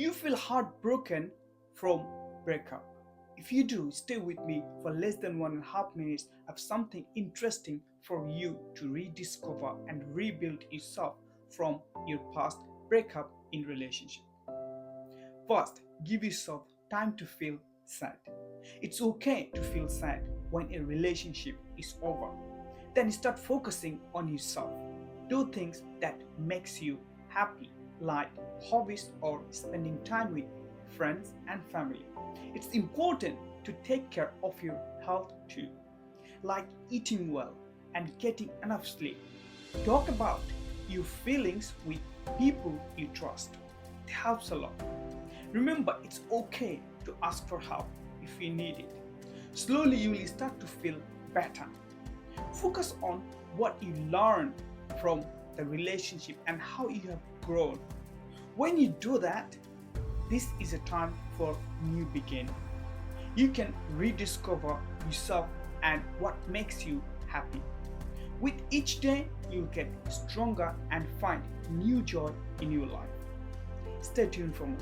Do you feel heartbroken from breakup? If you do, stay with me for less than 1.5 minutes of something interesting for you to rediscover and rebuild yourself from your past breakup in relationship. First, give yourself time to feel sad. It's okay to feel sad when a relationship is over. Then start focusing on yourself. Do things that makes you happy, like hobbies or spending time with friends and family. It's important to take care of your health too, like eating well and getting enough sleep. Talk about your feelings with people you trust. It helps a lot. Remember, it's okay to ask for help if you need it. Slowly, you will start to feel better. Focus on what you learned from the relationship and how you have grown. When you do that, this is a time for new beginning. You can rediscover yourself and what makes you happy. With each day, you'll get stronger and find new joy in your life. Stay tuned for more.